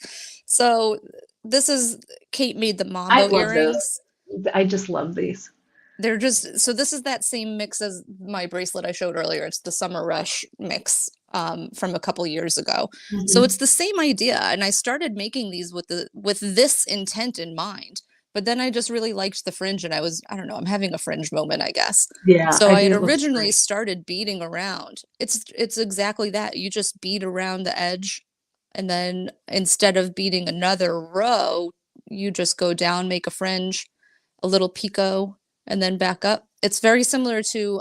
So this is, Kate made the mambo earrings. Those. I just love these. They're just, so this is that same mix as my bracelet I showed earlier. It's the Summer Rush mix from a couple years ago. Mm-hmm. So it's the same idea. And I started making these with this intent in mind. But then I just really liked the fringe, and I don't know, I'm having a fringe moment, I guess. Yeah. So I had originally started beading around. It's exactly that. You just bead around the edge, and then instead of beading another row, you just go down, make a fringe, a little picot, and then back up. It's very similar to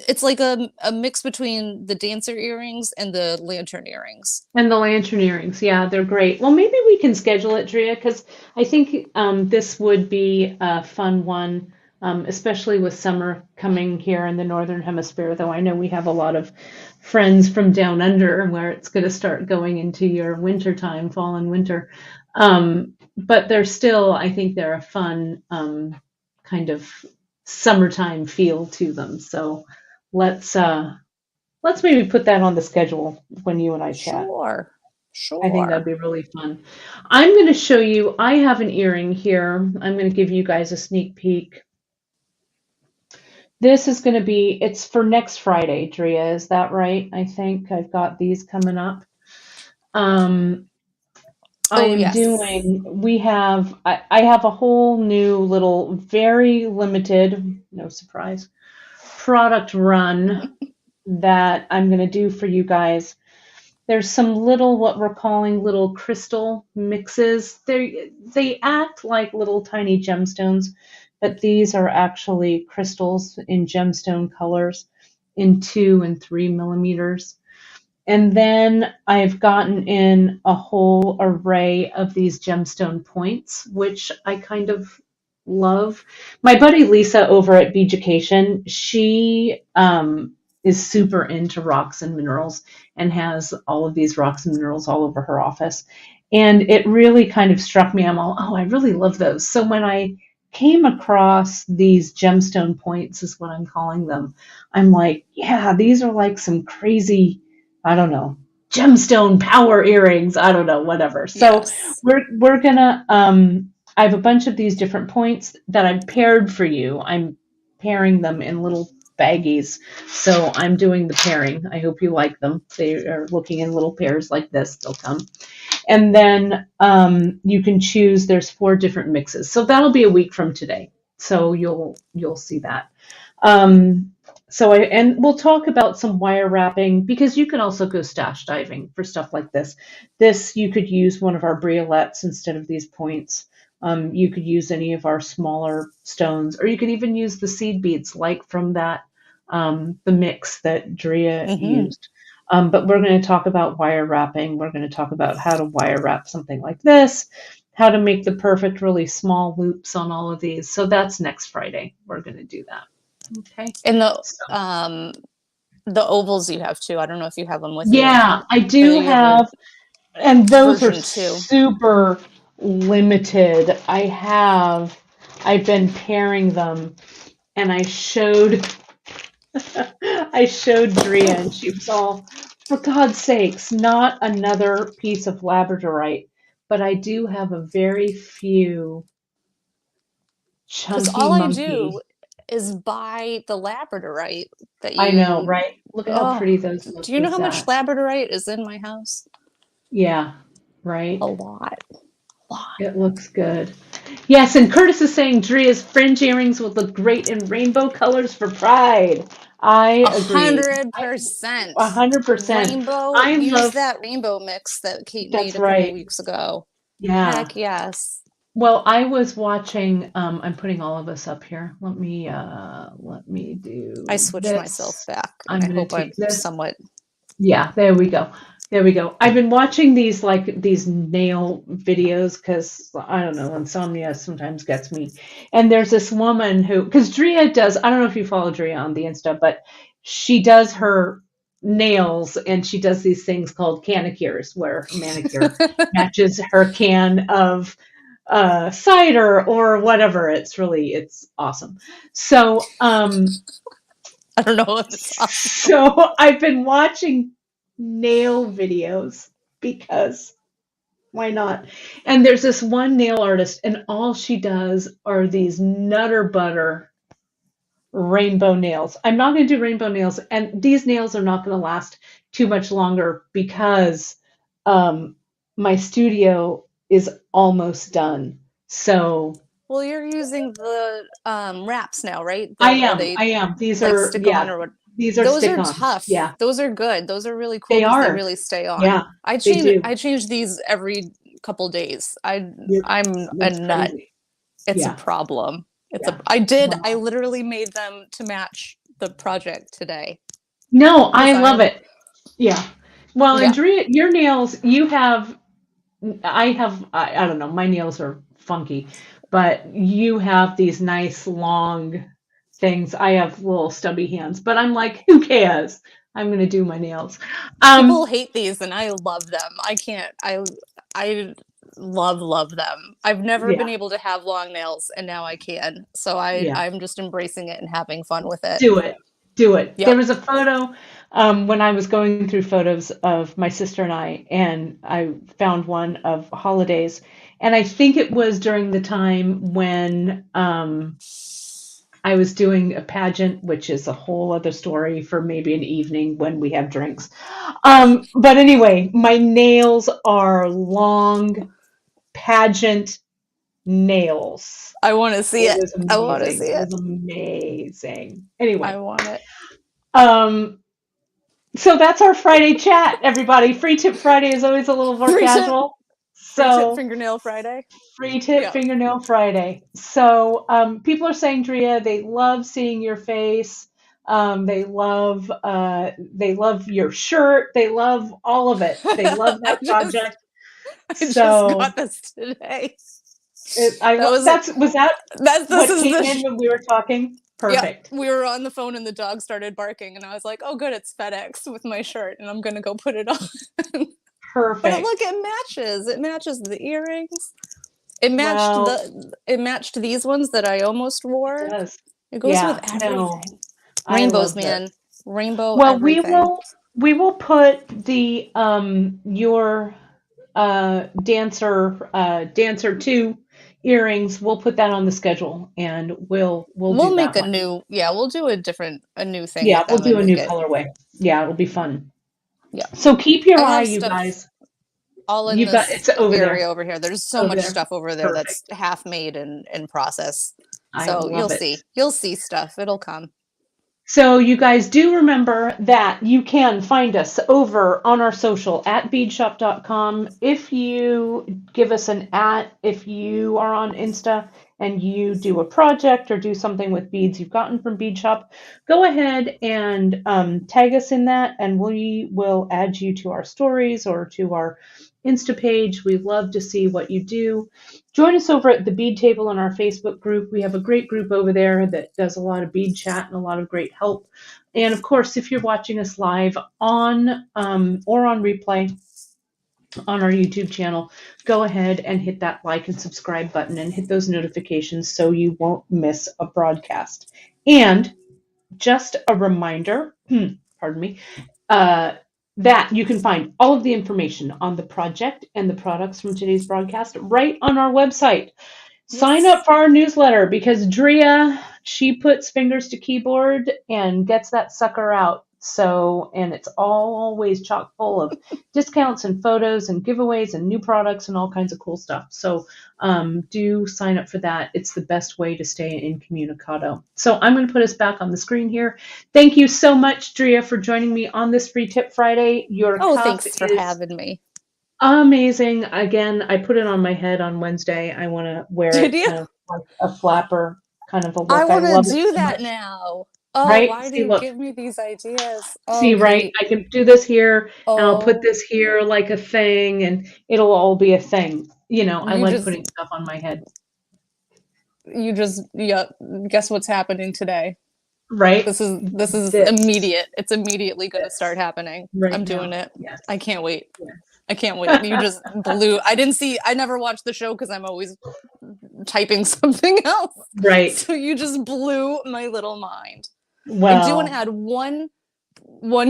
it's like a mix between the dancer earrings and the lantern earrings. And the lantern earrings, yeah, they're great. Well, maybe we can schedule it, Drea, because I think this would be a fun one, especially with summer coming here in the Northern Hemisphere, though I know we have a lot of friends from down under where it's going to start going into your winter time, fall and winter. But they're still, I think they're a fun kind of summertime feel to them. So let's maybe put that on the schedule when you and I chat. Sure. I think that'd be really fun. I'm going to show you, I have an earring here. I'm going to give you guys a sneak peek. This is going to be, it's for next Friday, Drea, is that right? I think I've got these coming up. We have, I have a whole new little, very limited, no surprise, product run that I'm going to do for you guys. There's some little, what we're calling little crystal mixes. They act like little tiny gemstones, but these are actually crystals in gemstone colors in 2 and 3 millimeters. And then I've gotten in a whole array of these gemstone points, which I kind of love. My buddy Lisa over at Beaducation, she is super into rocks and minerals and has all of these rocks and minerals all over her office. And it really kind of struck me. I'm all, oh, I really love those. So when I came across these gemstone points, is what I'm calling them, I'm like, yeah, these are like some crazy, I don't know, gemstone power earrings. I don't know, whatever. So yes. we're gonna, I have a bunch of these different points that I've paired for you. I'm pairing them in little baggies. So I'm doing the pairing. I hope you like them. They are looking in little pairs like this. They'll come. And then you can choose, there's 4 different mixes. So that'll be a week from today. So you'll see that. And we'll talk about some wire wrapping, because you can also go stash diving for stuff like this. This, you could use one of our briolets instead of these points. You could use any of our smaller stones, or you could even use the seed beads, like from that, the mix that Drea used. But we're going to talk about wire wrapping. We're going to talk about how to wire wrap something like this, how to make the perfect really small loops on all of these. So that's next Friday. We're going to do that. Okay. And the ovals you have too. I don't know if you have them with you. Yeah, I do have. And those are super limited. I've been pairing them, and I showed Drea, and she was all, for God's sakes, not another piece of labradorite. But I do have a very few chunky Because all I do is buy the labradorite that you... I know, right? Look at how pretty those look. Do you know how much labradorite is in my house? Yeah, right? A lot. It looks good. Yes, and Curtis is saying Drea's fringe earrings would look great in rainbow colors for Pride. I agree. 100%. 100%. Rainbow. Use that rainbow mix that Kate made a couple weeks ago. Yeah. Heck yes. Well, I was watching. I'm putting all of us up here. Let me do. I switched myself back. I hope I'm somewhat. Yeah, there we go. There we go. I've been watching these nail videos because, I don't know, insomnia sometimes gets me. And there's this woman who, because Drea does, I don't know if you follow Drea on the Insta, but she does her nails, and she does these things called canicures, where her manicure matches her can of cider or whatever. It's awesome. So I don't know if it's awesome. so I've been watching nail videos because why not? And there's this one nail artist, and all she does are these Nutter Butter rainbow nails. I'm not going to do rainbow nails, and these nails are not going to last too much longer because um, my studio is almost done. So Well, you're using the wraps now, right? I Are am. they I am. These like are, stick on yeah, or what? these are Those are stick-ons. tough. Yeah, Those are good. Those are really cool they because they are. really stay on. Yeah, they do. I change these every couple days. You're, I'm a that's nut. crazy. It's a Yeah, problem. yeah. I Wow. literally made them to match the project today. No, I Because love it. Yeah. Well, and yeah. Drea, your nails, you have, I don't know, my nails are funky, but you have these nice long things. I have little stubby hands, but I'm like, who cares? I'm going to do my nails. People Um, hate these and I love them. I can't. I love them. I've never yeah, been able to have long nails and now I can. So yeah. I'm just embracing it and having fun with it. Do it. Do it. There Yep. was a photo when I was going through photos of my sister and I found one of holidays. And I think it was during the time when I was doing a pageant, which is a whole other story for maybe an evening when we have drinks. But anyway, my nails are long pageant nails. I want to see It it. was I want to amazing. see It it. was amazing. I Anyway, want it. um, so that's our Friday chat, everybody. Free Tip Friday is always a little more Free tip. casual. Free tip So fingernail Friday. free tip Yeah. fingernail Friday. So people are saying, Drea, they love seeing your face. They love your shirt. They love all of it. They love I that just project. I just So got this today. I That love was that's was that this what is came the in when we were talking? yeah, Perfect. we were on the phone and the dog started barking and I was like, "Oh good, it's FedEx with my shirt and I'm going to go put it on." But Perfect. look, it matches. It matches the earrings. Well, It matched these ones that I almost it wore. does. It goes with Yeah, no, everything. I Rainbows, love this. man. Rainbow Well, everything. we will put the your dancer 2 earrings. We'll put that on the schedule and we'll do We'll make that a one. new, yeah, we'll do a new thing Yeah, with we'll them do and a make new it. colorway. Yeah, it'll be fun. Yeah. So keep your I eye, have you stuff guys. all in You've got this it's over area there. over here. There's so Over much there. stuff over there that's Perfect. half made and in process. I So you'll love it. see. You'll see stuff. It'll come. So you guys do remember that you can find us over on our social at beadshop.com. If you give us an if you are on Insta and you do a project or do something with beads you've gotten from Bead Shop, go ahead and tag us in that and we will add you to our stories or to our Insta page. We love to see what you do. Join us over at the Bead Table on our Facebook group. We have a great group over there that does a lot of bead chat and a lot of great help. And of course, if you're watching us live on or on replay on our YouTube channel, go ahead and hit that like and subscribe button and hit those notifications so you won't miss a broadcast. And just a reminder, pardon me, uh, that you can find all of the information on the project and the products from today's broadcast right on our website. Sign Yes. up for our newsletter because Drea, she puts fingers to keyboard and gets that sucker out. So, and it's always chock full of discounts and photos and giveaways and new products and all kinds of cool stuff. So, do sign up for that. It's the best way to stay incommunicado. So, I'm going to put us back on the screen here. Thank you so much, Drea, for joining me on this Free Tip Friday. Your Oh, cuff thanks for is having me. amazing. Again, I put it on my head on Wednesday. I want to wear Did it you? kind of like a flapper kind of a I look. I want to love it do so that much. now. Oh, Right? why do See, you look. give me these ideas? See, Oh, right? Kate. I can do this here and I'll put Oh, this here like a thing and it'll all be a thing. I you like just, putting stuff on my head. yeah, guess what's happening today? Right. This is This. immediate. It's immediately going to This. start happening. Right I'm now. doing it. Yes. I can't wait. Yes. I can't wait. You just blew. I never watched the show because I'm always typing something else. Right. So you just blew my little mind. Well, I do want to add one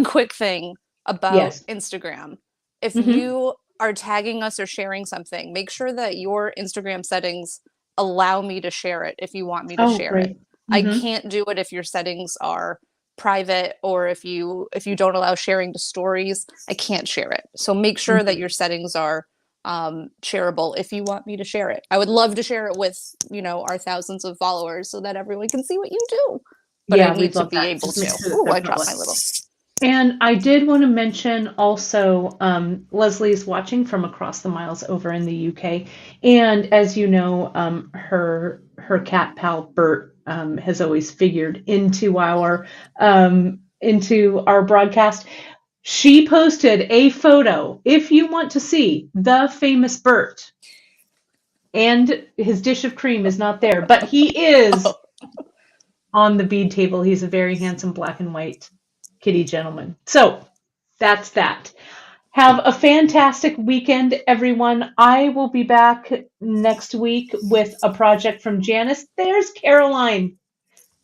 quick thing about yes. Instagram. If Mhm. you are tagging us or sharing something, make sure that your Instagram settings allow me to share it if you want me to Oh, share great. it. I Mhm. can't do it if your settings are private or if you don't allow sharing to stories. I can't share it. So make sure that Mhm. your settings are shareable if you want me to share it. I would love to share it with, our thousands of followers so that everyone can see what you do. But I Yeah, need we'd to love be that. able Just make to. sure that Oh, they're I dropped my public. little. And I did want to mention also, Leslie's watching from across the miles over in the UK, and as you know, her cat pal Bert has always figured into our broadcast. She posted a photo. If you want to see the famous Bert, and his dish of cream is not there, but he is on the bead table. He's a very handsome black and white kitty gentleman. So that's that. Have a fantastic weekend, everyone. I will be back next week with a project from Janice. There's Caroline.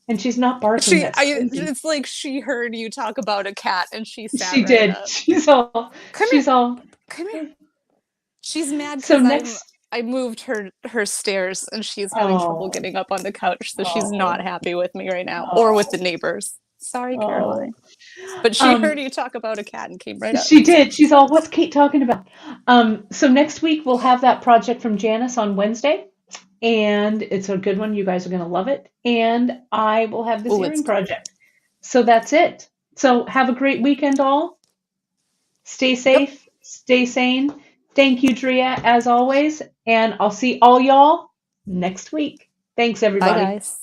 And she's not barking. That's crazy. It's like she heard you talk about a cat and she sat She right did. up. Come here. All. Come here. She's mad So because next. I moved her stairs and she's having trouble Oh, getting up on the couch, so she's not oh, happy with me right now or with the oh, neighbors. Sorry, oh. Caroline. But she heard you talk about a cat and came right up. She did. She's all, what's Kate talking about? So next week we'll have that project from Janice on Wednesday. And it's a good one. You guys are going to love it. And I will have this Oh, it's earring project. So that's it. So have a great weekend, all. Stay yep. safe. Stay sane. Thank you, Drea, as always. And I'll see all y'all next week. Thanks, Bye, everybody. guys.